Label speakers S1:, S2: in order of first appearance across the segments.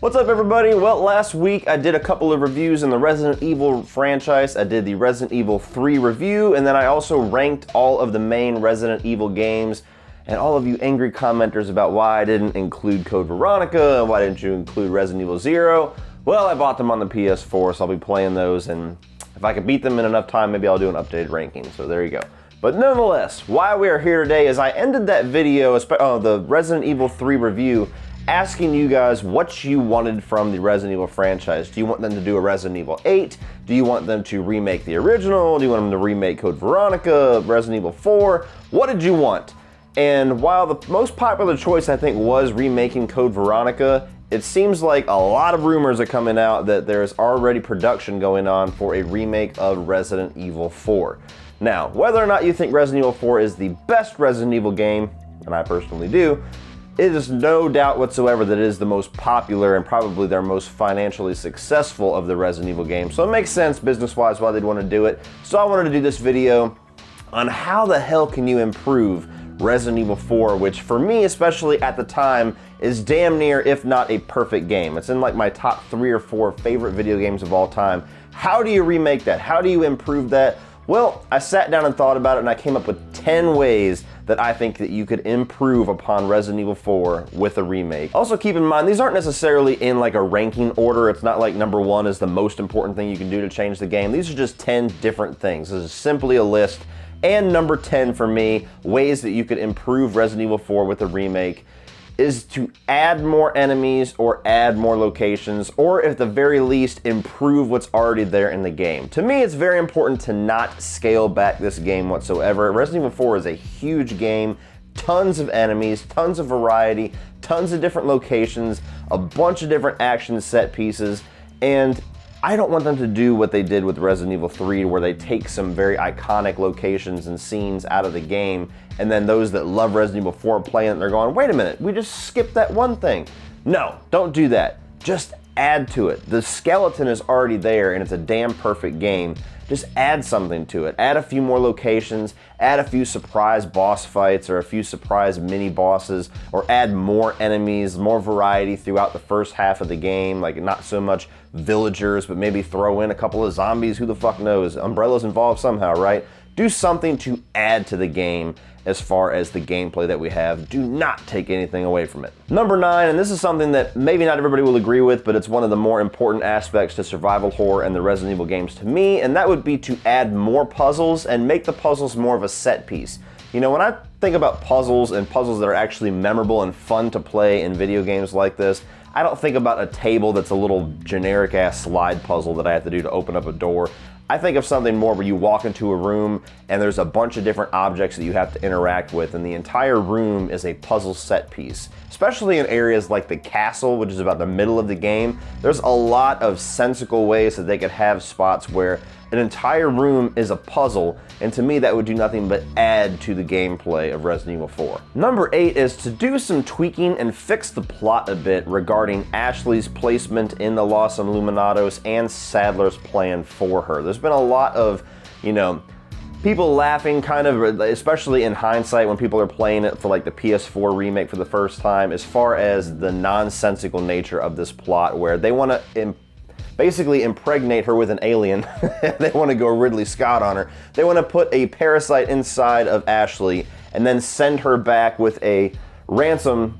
S1: What's up, everybody? Well, last week I did a couple of reviews in the Resident Evil franchise. I did the Resident Evil 3 review, and then I also ranked all of the main Resident Evil games. And all of you angry commenters about why I didn't include Code Veronica, and why didn't you include Resident Evil 0? Well, I bought them on the PS4, so I'll be playing those, and if I can beat them in enough time, maybe I'll do an updated ranking, so there you go. But nonetheless, why we are here today is I ended that video, the Resident Evil 3 review, asking you guys what you wanted from the Resident Evil franchise. Do you want them to do a Resident Evil 8? Do you want them to remake the original? Do you want them to remake Code Veronica, Resident Evil 4? What did you want? And while the most popular choice, I think, was remaking Code Veronica, it seems like a lot of rumors are coming out that there's already production going on for a remake of Resident Evil 4. Now, whether or not you think Resident Evil 4 is the best Resident Evil game, and I personally do, it is no doubt whatsoever that it is the most popular and probably their most financially successful of the Resident Evil games. So it makes sense business-wise why they'd want to do it. So I wanted to do this video on how the hell can you improve Resident Evil 4, which for me, especially at the time, is damn near, if not a perfect game. It's in like my top 3 or 4 favorite video games of all time. How do you remake that? How do you improve that? Well, I sat down and thought about it, and I came up with 10 ways that I think that you could improve upon Resident Evil 4 with a remake. Also keep in mind, these aren't necessarily in like a ranking order. It's not like number 1 is the most important thing you can do to change the game. These are just 10 different things. This is simply a list. And number 10 for me, ways that you could improve Resident Evil 4 with a remake, is to add more enemies or add more locations, or at the very least improve what's already there in the game. To me, it's very important to not scale back this game whatsoever. Resident Evil 4 is a huge game, tons of enemies, tons of variety, tons of different locations, a bunch of different action set pieces, and I don't want them to do what they did with Resident Evil 3, where they take some very iconic locations and scenes out of the game, and then those that love Resident Evil 4 playing it, and they're going, wait a minute, we just skipped that one thing. No, don't do that. Just add to it. The skeleton is already there, and it's a damn perfect game. Just add something to it. Add a few more locations, add a few surprise boss fights or a few surprise mini bosses, or add more enemies, more variety throughout the first half of the game, like not so much villagers, but maybe throw in a couple of zombies, who the fuck knows? Umbrella's involved somehow, right? Do something to add to the game as far as the gameplay that we have. Do not take anything away from it. Number 9, and this is something that maybe not everybody will agree with, but it's one of the more important aspects to survival horror and the Resident Evil games to me, and that would be to add more puzzles and make the puzzles more of a set piece. You know, when I think about puzzles and puzzles that are actually memorable and fun to play in video games like this, I don't think about a table that's a little generic ass slide puzzle that I have to do to open up a door. I think of something more where you walk into a room and there's a bunch of different objects that you have to interact with, and the entire room is a puzzle set piece. Especially in areas like the castle, which is about the middle of the game, there's a lot of sensical ways that they could have spots where an entire room is a puzzle, and to me that would do nothing but add to the gameplay of Resident Evil 4. Number 8 is to do some tweaking and fix the plot a bit regarding Ashley's placement in the Los Illuminados and Sadler's plan for her. There's been a lot of, you know, people laughing kind of, especially in hindsight when people are playing it for like the PS4 remake for the first time, as far as the nonsensical nature of this plot, where they want to basically impregnate her with an alien. They want to go Ridley Scott on her. They want to put a parasite inside of Ashley and then send her back with a ransom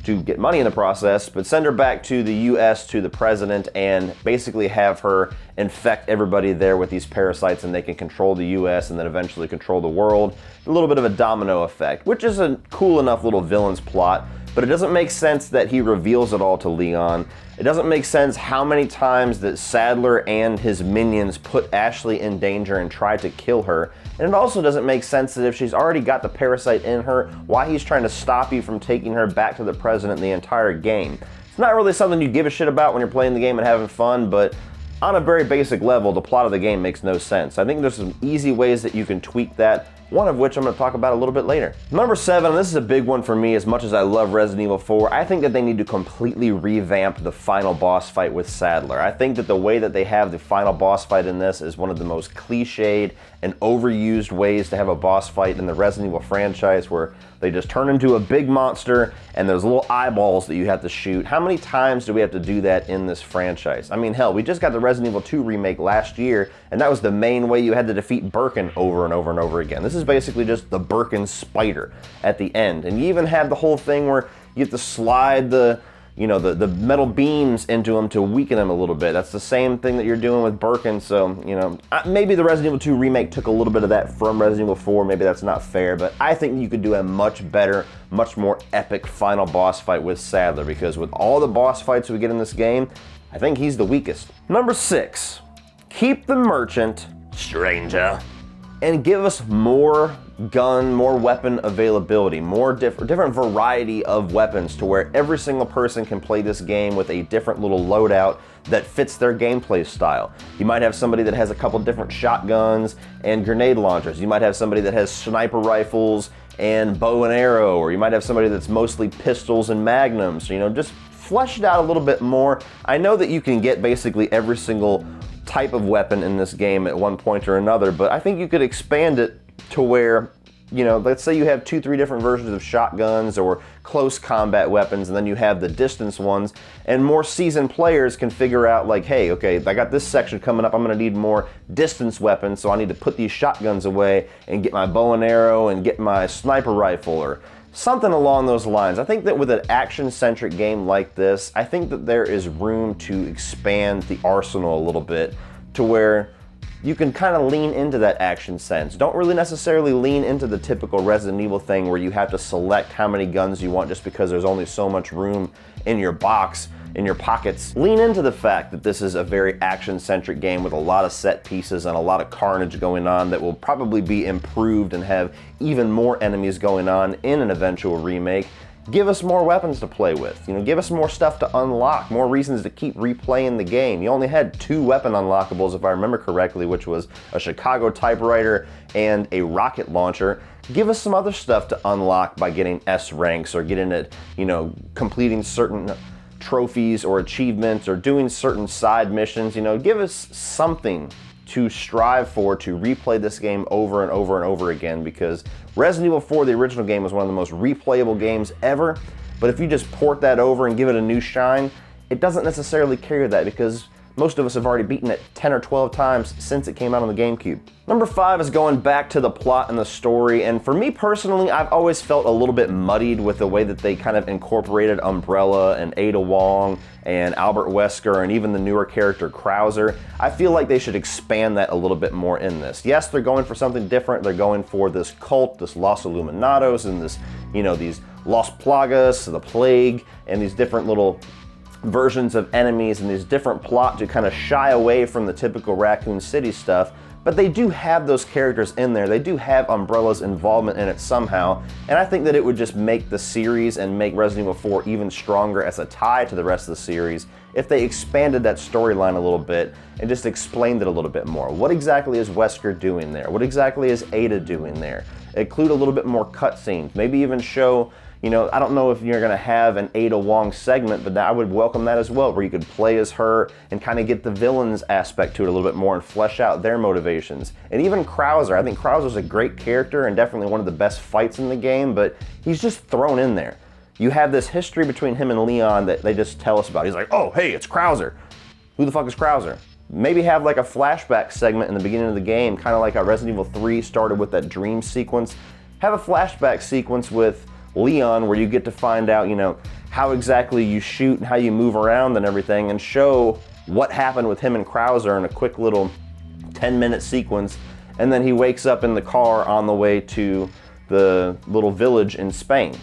S1: to get money in the process, but send her back to the US, to the president, and basically have her infect everybody there with these parasites, and they can control the US and then eventually control the world. A little bit of a domino effect, which is a cool enough little villain's plot, but it doesn't make sense that he reveals it all to Leon. It doesn't make sense how many times that Sadler and his minions put Ashley in danger and try to kill her. And it also doesn't make sense that if she's already got the parasite in her, why he's trying to stop you from taking her back to the president the entire game. It's not really something you give a shit about when you're playing the game and having fun, but on a very basic level, the plot of the game makes no sense. I think there's some easy ways that you can tweak that one of which I'm going to talk about a little bit later. Number 7, and this is a big one for me as much as I love Resident Evil 4, I think that they need to completely revamp the final boss fight with Sadler. I think that the way that they have the final boss fight in this is one of the most cliched and overused ways to have a boss fight in the Resident Evil franchise, where they just turn into a big monster and there's little eyeballs that you have to shoot. How many times do we have to do that in this franchise? I mean, hell, we just got the Resident Evil 2 remake last year, and that was the main way you had to defeat Birkin over and over and over again. This is basically just the Birkin spider at the end. And you even have the whole thing where you have to slide the metal beams into them to weaken them a little bit. That's the same thing that you're doing with Birkin, so, maybe the Resident Evil 2 remake took a little bit of that from Resident Evil 4, maybe that's not fair, but I think you could do a much better, much more epic final boss fight with Sadler, because with all the boss fights we get in this game, I think he's the weakest. Number 6, keep the merchant, stranger, and give us more gun, more weapon availability, more different variety of weapons, to where every single person can play this game with a different little loadout that fits their gameplay style. You might have somebody that has a couple different shotguns and grenade launchers. You might have somebody that has sniper rifles and bow and arrow, or you might have somebody that's mostly pistols and magnums. Just flesh it out a little bit more. I know that you can get basically every single type of weapon in this game at one point or another, but I think you could expand it to where, let's say you have 2-3 different versions of shotguns or close combat weapons, and then you have the distance ones, and more seasoned players can figure out, like, hey, okay, I got this section coming up, I'm gonna need more distance weapons, so I need to put these shotguns away and get my bow and arrow and get my sniper rifle, or something along those lines. I think that with an action-centric game like this, I think that there is room to expand the arsenal a little bit, to where you can kind of lean into that action sense. Don't really necessarily lean into the typical Resident Evil thing where you have to select how many guns you want just because there's only so much room in your box, in your pockets. Lean into the fact that this is a very action-centric game with a lot of set pieces and a lot of carnage going on that will probably be improved and have even more enemies going on in an eventual remake. Give us more weapons to play with. Give us more stuff to unlock, more reasons to keep replaying the game. You only had 2 weapon unlockables, if I remember correctly, which was a Chicago typewriter and a rocket launcher. Give us some other stuff to unlock by getting S ranks or getting it, completing certain trophies or achievements or doing certain side missions. Give us something to strive for to replay this game over and over and over again, because Resident Evil 4, the original game, was one of the most replayable games ever, but if you just port that over and give it a new shine, it doesn't necessarily carry that, because most of us have already beaten it 10 or 12 times since it came out on the GameCube. Number 5 is going back to the plot and the story, and for me personally, I've always felt a little bit muddied with the way that they kind of incorporated Umbrella and Ada Wong and Albert Wesker and even the newer character Krauser. I feel like they should expand that a little bit more in this. Yes, they're going for something different. They're going for this cult, this Los Illuminados, and this, these Los Plagas, the Plague, and these different little versions of enemies and these different plot to kind of shy away from the typical Raccoon City stuff, but they do have those characters in there. They do have Umbrella's involvement in it somehow, and I think that it would just make the series and make Resident Evil 4 even stronger as a tie to the rest of the series if they expanded that storyline a little bit and just explained it a little bit more. What exactly is Wesker doing there? What exactly is Ada doing there? Include a little bit more cutscenes, maybe even show, I don't know if you're going to have an Ada Wong segment, but I would welcome that as well, where you could play as her and kind of get the villains aspect to it a little bit more and flesh out their motivations. And even Krauser. I think Krauser's a great character and definitely one of the best fights in the game, but he's just thrown in there. You have this history between him and Leon that they just tell us about. He's like, oh, hey, it's Krauser. Who the fuck is Krauser? Maybe have like a flashback segment in the beginning of the game, kind of like how Resident Evil 3 started with that dream sequence. Have a flashback sequence with Leon where you get to find out, how exactly you shoot and how you move around and everything, and show what happened with him and Krauser in a quick little 10-minute sequence, and then he wakes up in the car on the way to the little village in Spain.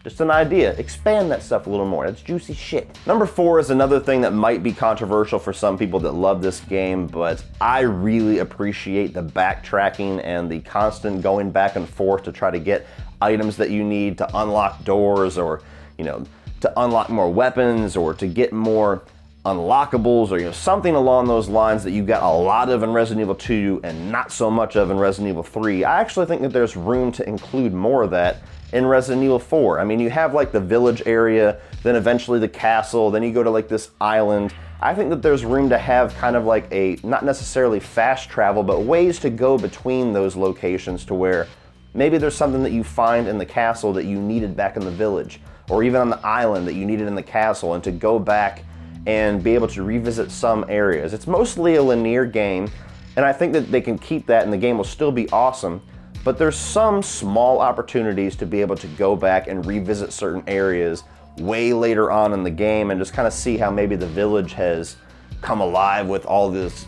S1: Just an idea. Expand that stuff a little more. That's juicy shit. Number 4 is another thing that might be controversial for some people that love this game, but I really appreciate the backtracking and the constant going back and forth to try to get items that you need to unlock doors, or, to unlock more weapons, or to get more unlockables, or something along those lines that you got a lot of in Resident Evil 2 and not so much of in Resident Evil 3. I actually think that there's room to include more of that in Resident Evil 4. I mean, you have like the village area, then eventually the castle, then you go to like this island. I think that there's room to have kind of like a, not necessarily fast travel, but ways to go between those locations to where maybe there's something that you find in the castle that you needed back in the village, or even on the island that you needed in the castle, and to go back and be able to revisit some areas. It's mostly a linear game, and I think that they can keep that and the game will still be awesome, but there's some small opportunities to be able to go back and revisit certain areas way later on in the game and just kind of see how maybe the village has come alive with all this,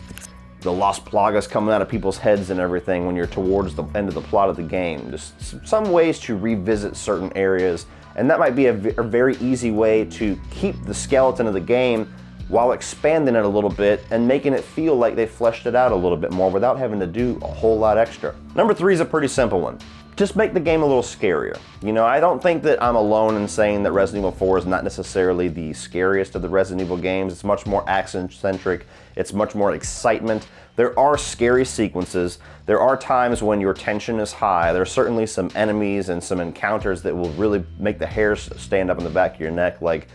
S1: the Lost Plagas coming out of people's heads and everything when you're towards the end of the plot of the game. Just some ways to revisit certain areas, and that might be a very easy way to keep the skeleton of the game while expanding it a little bit and making it feel like they fleshed it out a little bit more without having to do a whole lot extra. Number 3 is a pretty simple one. Just make the game a little scarier. I don't think that I'm alone in saying that Resident Evil 4 is not necessarily the scariest of the Resident Evil games. It's much more action-centric. It's much more excitement. There are scary sequences. There are times when your tension is high. There are certainly some enemies and some encounters that will really make the hairs stand up in the back of your neck, like,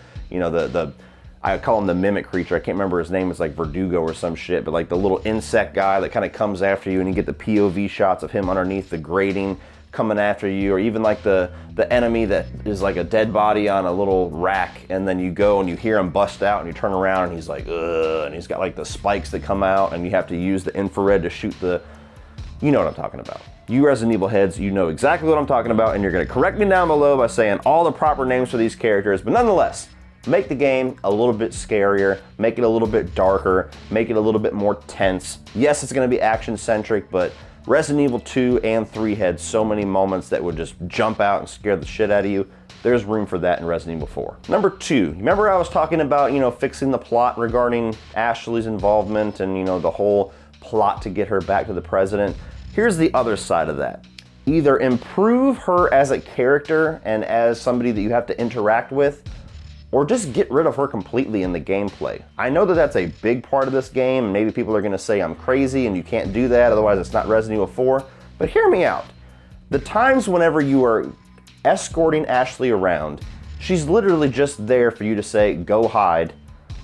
S1: I call him the mimic creature. I can't remember his name. It's like Verdugo or some shit, but like the little insect guy that kind of comes after you, and you get the POV shots of him underneath the grating coming after you, or even like the enemy that is like a dead body on a little rack, and then you go and you hear him bust out and you turn around and he's like, ugh, and he's got like the spikes that come out and you have to use the infrared to shoot the, you know what I'm talking about. You Resident Evil heads, you know exactly what I'm talking about, and you're gonna correct me down below by saying all the proper names for these characters, but nonetheless, make the game a little bit scarier, make it a little bit darker, make it a little bit more tense. Yes, it's gonna be action-centric, but Resident Evil 2 and 3 had so many moments that would just jump out and scare the shit out of you. There's room for that in Resident Evil 4. Number 2, remember I was talking about, fixing the plot regarding Ashley's involvement and, the whole plot to get her back to the president? Here's the other side of that. Either improve her as a character and as somebody that you have to interact with, or just get rid of her completely in the gameplay. I know that that's a big part of this game, and maybe people are gonna say I'm crazy and you can't do that, otherwise it's not Resident Evil 4, but hear me out. The times whenever you are escorting Ashley around, she's literally just there for you to say, go hide,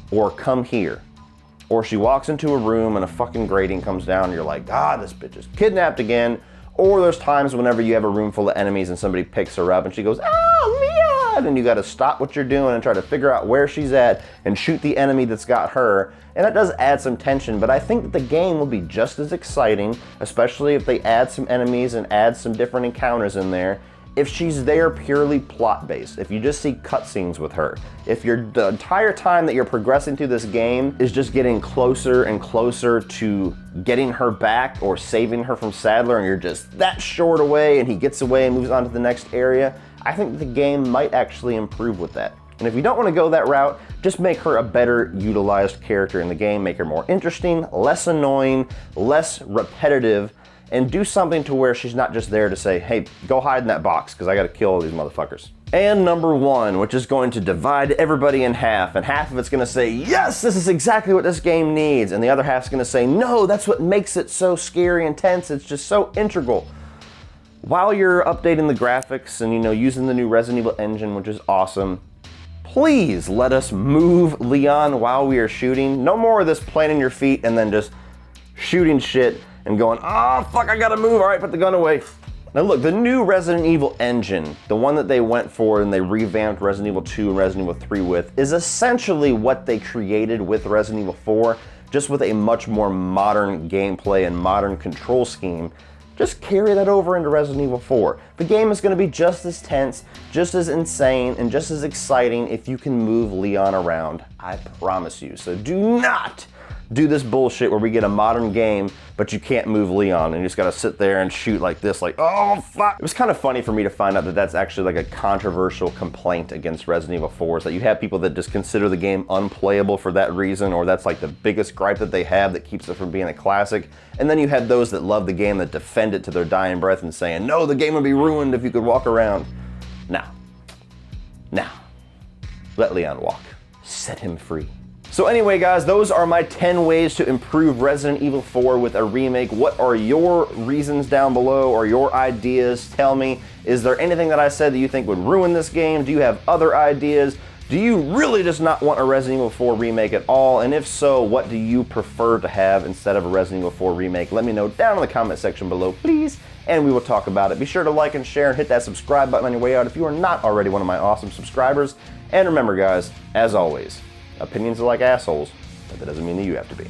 S1: or come here. Or she walks into a room and a fucking grating comes down and you're like, this bitch is kidnapped again. Or there's times whenever you have a room full of enemies and somebody picks her up and she goes, Leon! And you gotta stop what you're doing and try to figure out where she's at and shoot the enemy that's got her. And that does add some tension, but I think that the game will be just as exciting, especially if they add some enemies and add some different encounters in there, if she's there purely plot-based, if you just see cutscenes with her, if the entire time that you're progressing through this game is just getting closer and closer to getting her back or saving her from Sadler, and you're just that short away and he gets away and moves on to the next area, I think the game might actually improve with that. And if you don't want to go that route, just make her a better utilized character in the game, make her more interesting, less annoying, less repetitive, and do something to where she's not just there to say, hey, go hide in that box because I gotta kill all these motherfuckers. And number 1, which is going to divide everybody in half, and half of it's gonna say, yes, this is exactly what this game needs, and the other half's gonna say, no, that's what makes it so scary and tense, it's just so integral. While you're updating the graphics and using the new Resident Evil engine, which is awesome, please let us move Leon while we are shooting. No more of this planting your feet and then just shooting shit and going, oh fuck, I gotta move, all right, put the gun away. Now look, the new Resident Evil engine, the one that they went for and they revamped Resident Evil 2 and Resident Evil 3 with, is essentially what they created with Resident Evil 4, just with a much more modern gameplay and modern control scheme. Just carry that over into Resident Evil 4. The game is gonna be just as tense, just as insane, and just as exciting if you can move Leon around, I promise you. So do not do this bullshit where we get a modern game, but you can't move Leon and you just gotta sit there and shoot like this, like, oh fuck. It was kind of funny for me to find out that that's actually like a controversial complaint against Resident Evil 4, is that you have people that just consider the game unplayable for that reason, or that's like the biggest gripe that they have that keeps it from being a classic. And then you have those that love the game that defend it to their dying breath and saying, no, the game would be ruined if you could walk around. Now, let Leon walk. Set him free. So anyway, guys, those are my 10 ways to improve Resident Evil 4 with a remake. What are your reasons down below, or your ideas? Tell me, is there anything that I said that you think would ruin this game? Do you have other ideas? Do you really just not want a Resident Evil 4 remake at all? And if so, what do you prefer to have instead of a Resident Evil 4 remake? Let me know down in the comment section below, please, and we will talk about it. Be sure to like and share and hit that subscribe button on your way out if you are not already one of my awesome subscribers. And remember, guys, as always, opinions are like assholes, but that doesn't mean that you have to be.